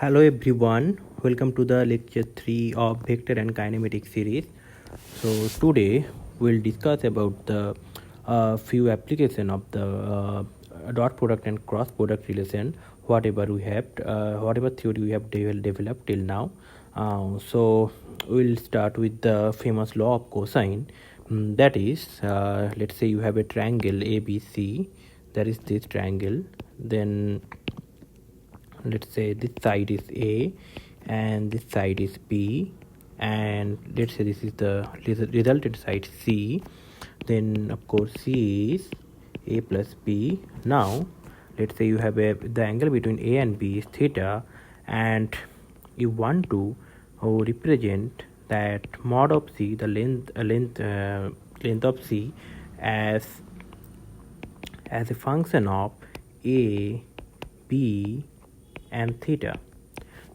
Hello everyone, welcome to the lecture 3 of Vector and Kinematics series. So today we'll discuss about the few application of the dot product and cross product relation, whatever theory we have developed till now. So we'll start with the famous law of cosine. That is, let's say you have a triangle ABC. That is this triangle. Then let's say this side is A and this side is B, and let's say this is the resultant side C. Then of course C is A plus B. Now let's say you have the angle between A and B is theta, and you want to represent that mod of C, the length of C, as a function of A, B and theta.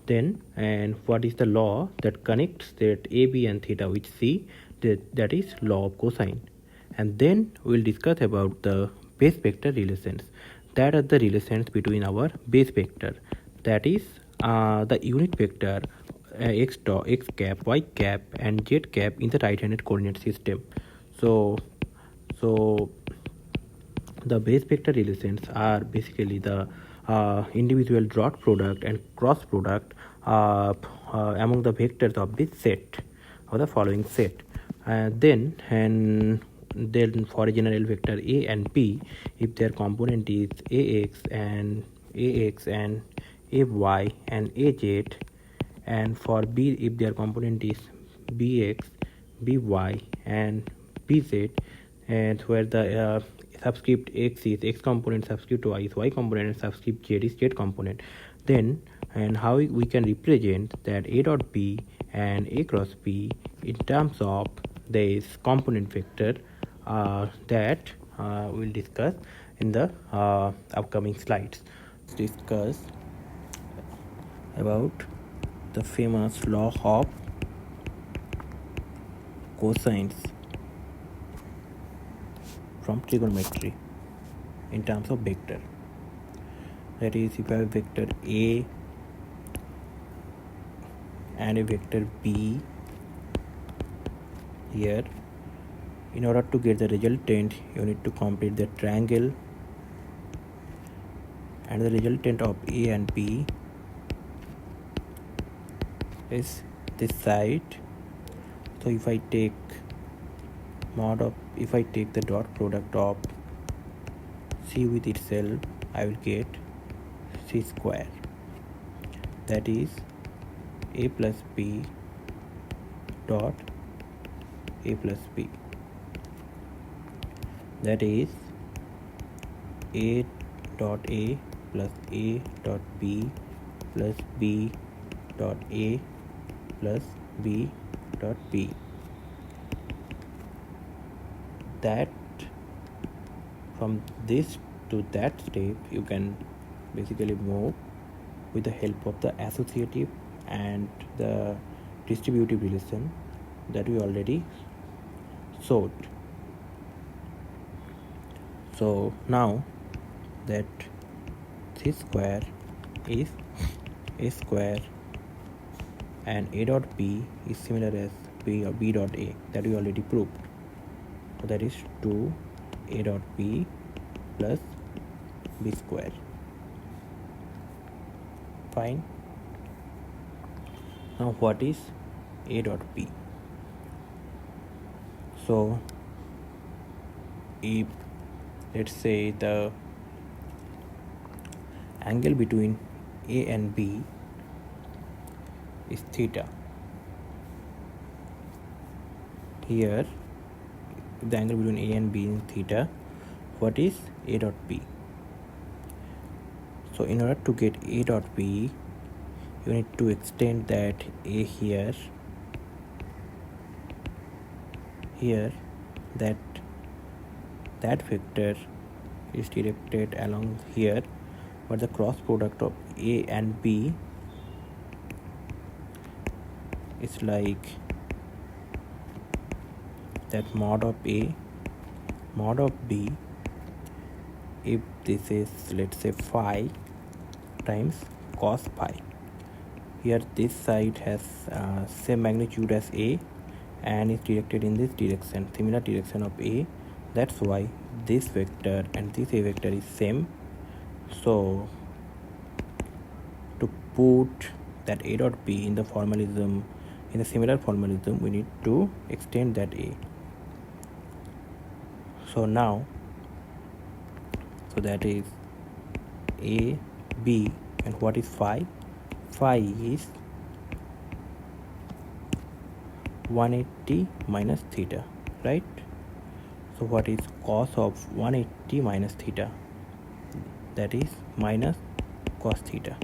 Then, and what is the law that connects that A, B and theta with C? That is law of cosine. And then we'll discuss about the base vector relations. That are the relations between our base vector. That is the unit vector x cap, y cap and z cap in the right-handed coordinate system. So the base vector relations are basically the individual dot product and cross product among the vectors of this set, or the following set. Then for a general vector A and B, if their component is ax and ay and az, and for B if their component is bx, by and bz, and where the subscript x is x component, subscript y is y component, and subscript z is z component. Then, and how we can represent that A dot B and A cross B in terms of this component vector, that we'll discuss in the upcoming slides. Let's discuss about the famous law of cosines from trigonometry in terms of vector. That is, if I have a vector A and a vector B here, in order to get the resultant you need to complete the triangle, and the resultant of A and B is this side. So if I take the dot product of C with itself, I will get C square. That is A plus B dot A plus B. That is A dot A plus A dot B plus B dot A plus B dot B. That from this to that step you can basically move with the help of the associative and the distributive relation that we already showed. So now that C square is A square and A dot B is similar as B or B dot A, that we already proved. So that is 2 A dot B plus B square. Fine. Now what is A dot B? So if let's say the angle between A and B is theta, here the angle between A and B is theta, what is A dot B? So in order to get A dot B, you need to extend that A here, that vector is directed along here, but the cross product of A and B is like that mod of A, mod of B. If this is, let's say, phi times cos phi, here this side has same magnitude as A and is directed in this direction, similar direction of A. That's why this vector and this A vector is same. So to put that A dot B in the formalism, in a similar formalism, we need to extend that A. So now, so that is A, B, and what is phi? Phi is 180 minus theta, right? So what is cos of 180 minus theta? That is minus cos theta.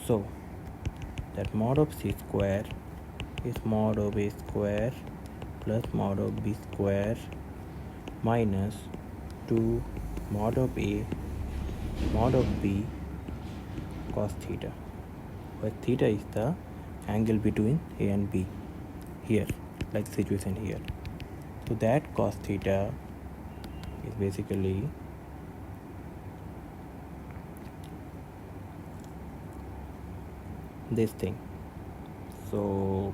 So that mod of c square is mod of a square plus mod of b square minus 2 mod of a mod of b cos theta, where theta is the angle between a and b here, like the situation here. So that cos theta is basically this thing. So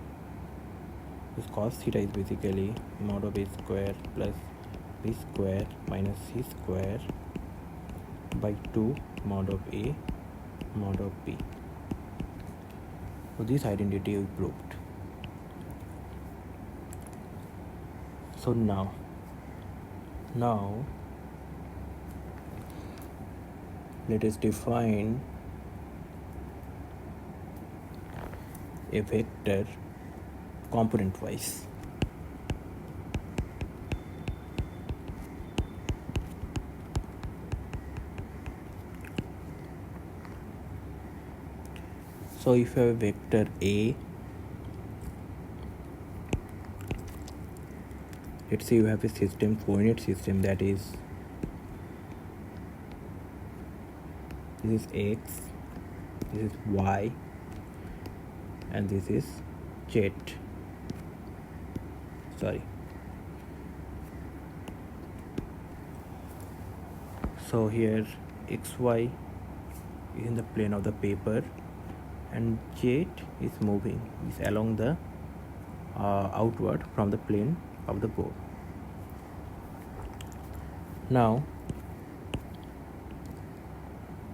this cos theta is basically mod of a square plus b square minus c square by 2 mod of a mod of b. So this identity is proved. So now let us define a vector component wise. So if you have a vector A, let's say you have a system, coordinate system, that is this is x, this is y, and this is z. So here xy is in the plane of the paper and z is moving, is along the outward from the plane of the board. Now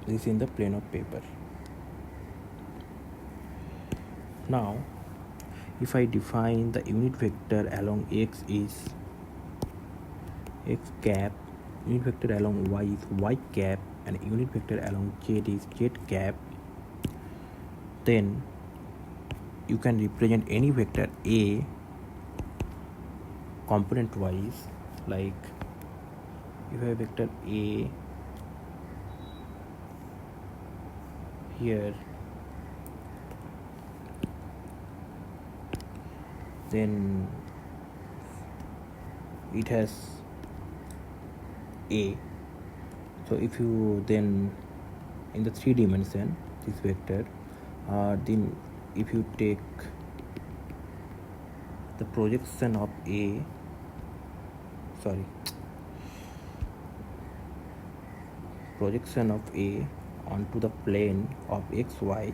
this is in the plane of paper. Now if I define the unit vector along x is x cap, unit vector along y is y cap, and unit vector along z is z cap, then you can represent any vector A component wise, like if you have vector A here, then it has A. So if you then in the 3 dimension this vector, then if you take the projection of A, projection of A onto the plane of xy,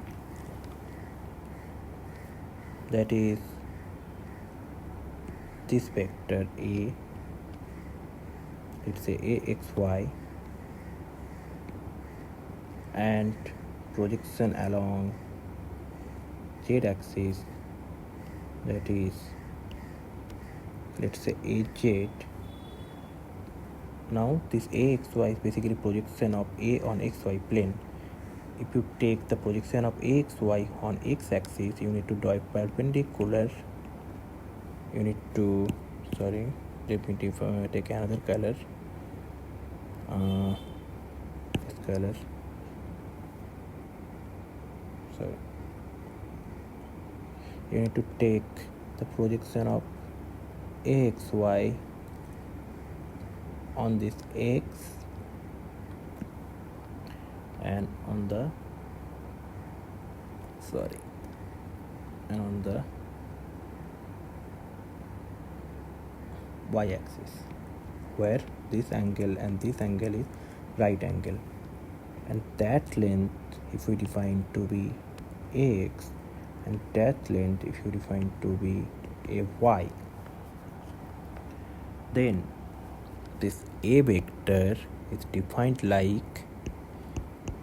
that is this vector A, let's say AXY, and projection along z axis, that is let's say AZ. Now this AXY is basically projection of A on XY plane. If you take the projection of AXY on x axis, you need to draw a perpendicular, you need to, let me take another color, this color, you need to take the projection of AXY on this X and on the and on the Y axis, where this angle and this angle is right angle. and that length if we define to be x, and that length if you define to be a y, then this a vector is defined like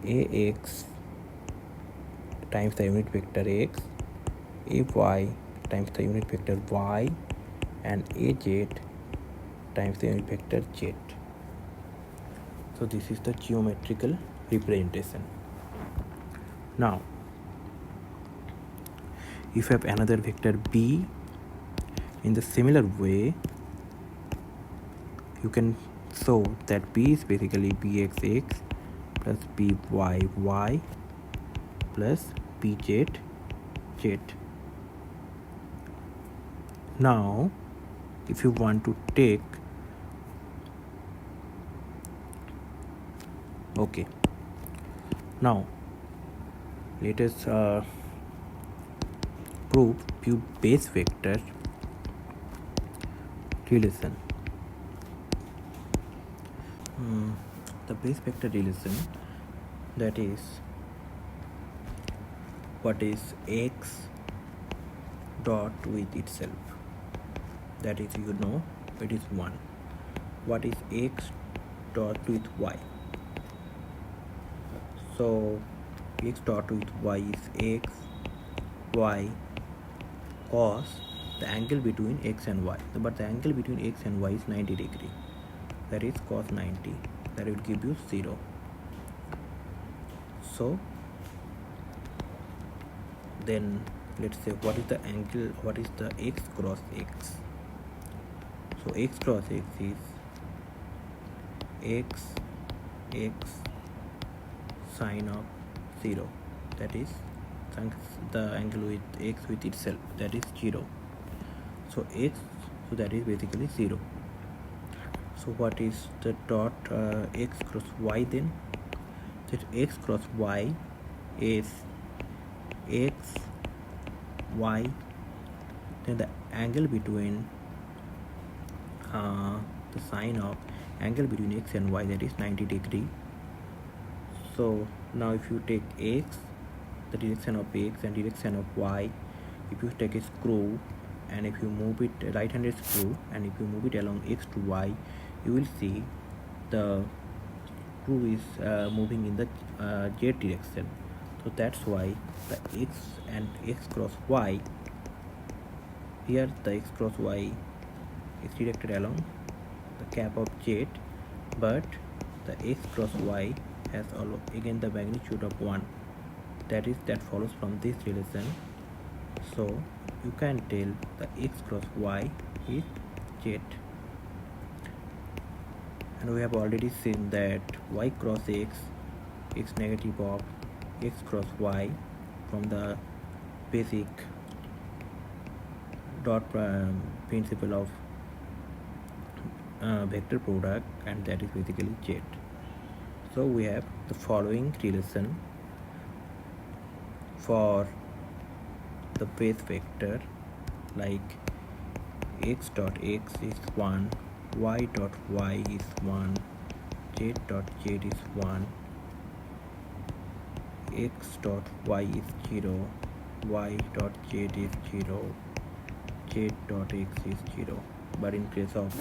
ax times the unit vector x, ay times the unit vector y, and az times the unit vector z. So this is the geometrical representation. Now if you have another vector b, in the similar way you can show that b is basically bxx plus byy plus bz z. Now if you want to take now let us prove few base vector relation. The base vector relation, that is what is x dot with itself, that is it is 1. What is x dot with y? So x dot with y is x y cos the angle between x and y, but the angle between x and y is 90 degree, that is cos 90, that will give you 0. So then let's say what is the angle, what is the x cross x? So x cross x is x sine of 0, that is the angle with x with itself, that is 0. So that is basically 0. So what is the dot x cross y then? That x cross y is x y, then the angle between the sine of angle between x and y, that is 90 degree. So now if you take x, the direction of x, and direction of y, if you take a screw and if you move it, a right-handed screw, and if you move it along x to y, you will see the screw is moving in the z direction. So that's why the x and x cross y, here the x cross y is directed along the cap of z, but the x cross y has again the magnitude of 1, that follows from this relation. So you can tell the x cross y is z, and we have already seen that y cross x is negative of x cross y from the basic dot principle of vector product, and that is basically z. So we have the following relation for the base vector, like x dot x is 1, y dot y is 1, z dot z is 1, x dot y is 0, y dot z is 0, z dot x is 0. But in case of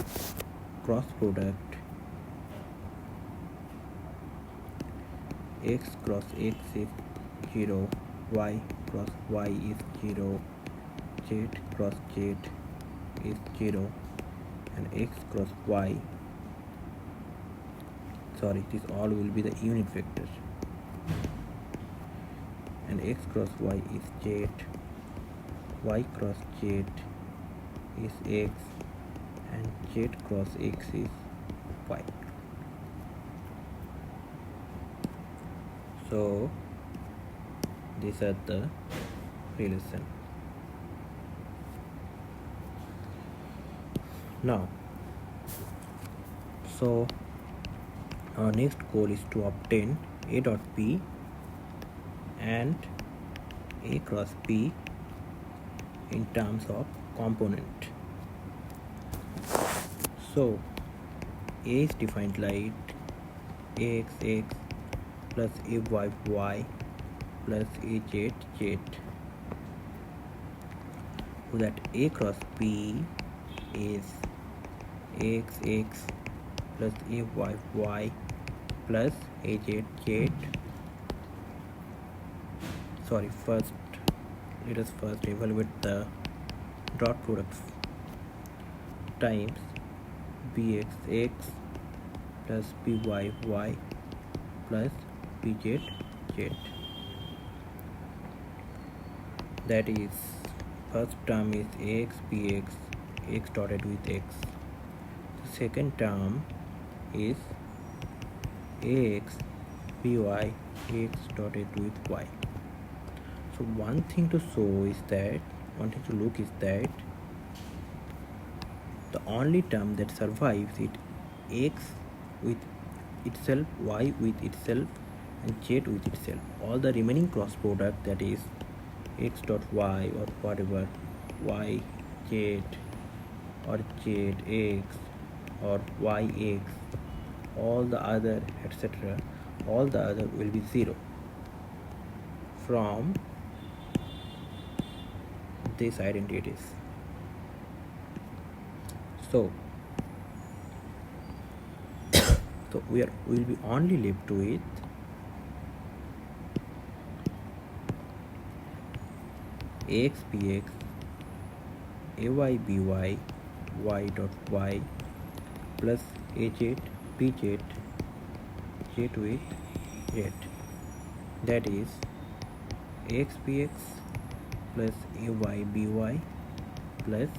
cross product, x cross x is 0, y cross y is 0, z cross z is 0, and x cross y, this all will be the unit vector, and x cross y is z, y cross z is x, and z cross x is y. So these are the relation. Now, so our next goal is to obtain a dot p and a cross p in terms of component. So a is defined like ax plus AYY plus AZZ, so that A cross B is AXX plus AYY plus AZZ. Sorry, let us first evaluate the dot products times BXX plus BYY plus BZZ. That is, first term is AX BX, X dotted with X. The second term is AX BY, X dotted with Y. So one thing to look is that the only term that survives is X with itself, Y with itself, and Z with itself. All the remaining cross product, that is X dot Y or whatever, Y Z or Z X or Y X, all the other etc., all the other will be 0 from these identities. So we will be only left with AX BX, AY BY, Y dot Y plus AZ BZ, Z with Z. That is AX BX plus AY BY plus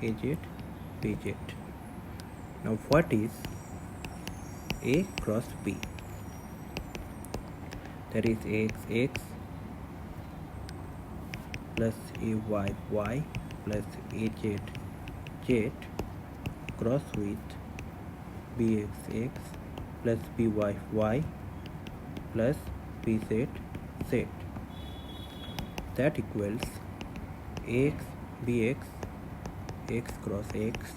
AZ BZ. Now what is A cross B? That is AXX plus AYY plus AZZ cross with BXX plus BYY plus BZZ. That equals AX BX, X cross X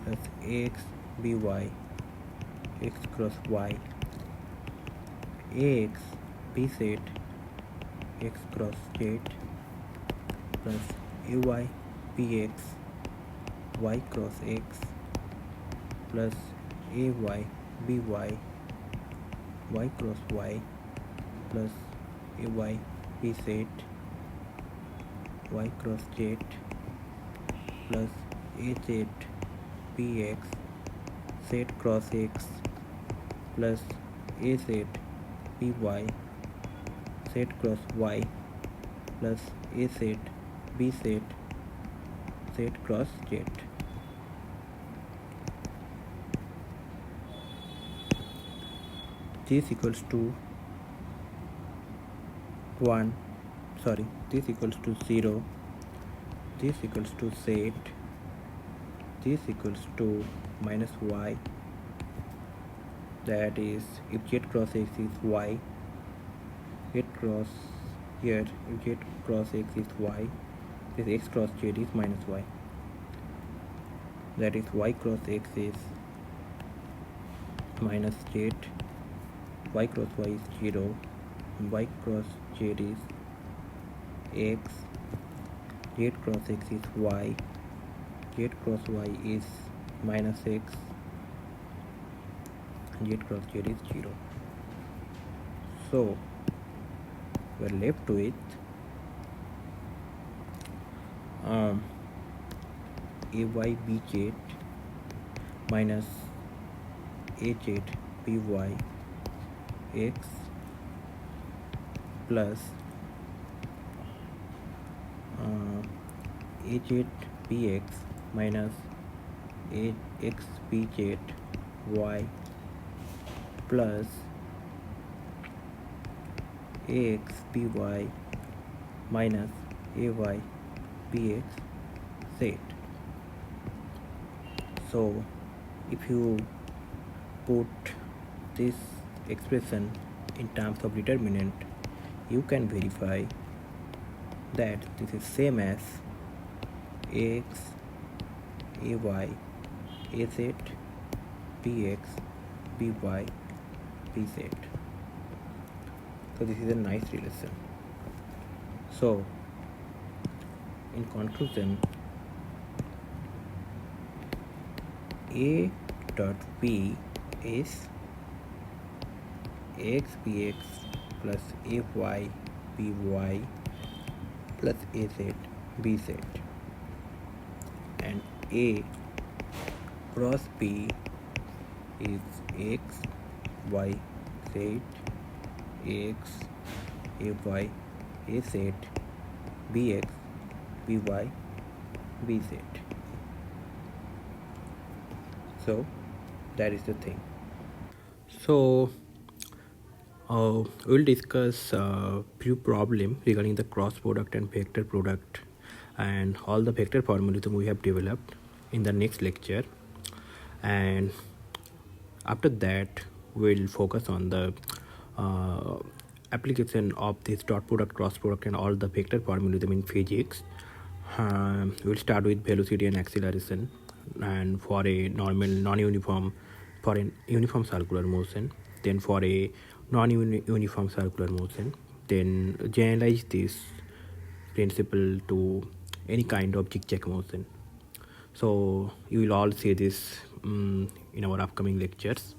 plus AX BY, X cross Y, AX BZ, X cross Z plus AY BX, Y cross X plus AY BY, Y cross Y plus AY BZ, Y cross Z plus AZ BX, Z cross X plus AZ BY, Z cross Y plus AZ BZ, Z cross Z. This equals to 1, sorry, this equals to 0, this equals to Z, this equals to minus Y. That is, if Z cross X is Y, Z cross here, if Z cross X is Y, this X cross Z is minus Y. That is, Y cross X is minus Z, Y cross Y is 0, Y cross Z is X, Z cross X is Y, Z cross Y is minus X, Z cross Z is 0. So we are left with AY BZ minus AZ BY X plus AZ BX minus AX BZ Y plus AX BY minus AY BX Z. So if you put this expression in terms of determinant, you can verify that this is same as AX AY AZ BX BY BZ. So this is a nice relation. So in conclusion, A dot P is ax bx plus ay by plus az bz, and A cross P is x y z ax ay az bx by bz. So that is the thing. So we'll discuss few problem regarding the cross product and vector product and all the vector formalism we have developed in the next lecture, and after that we'll focus on the application of this dot product, cross product and all the vector formalism in physics. We'll start with velocity and acceleration, and for a normal non-uniform, for a uniform circular motion, then for a non-uniform circular motion, then generalize this principle to any kind of zigzag motion. So you will all see this in our upcoming lectures.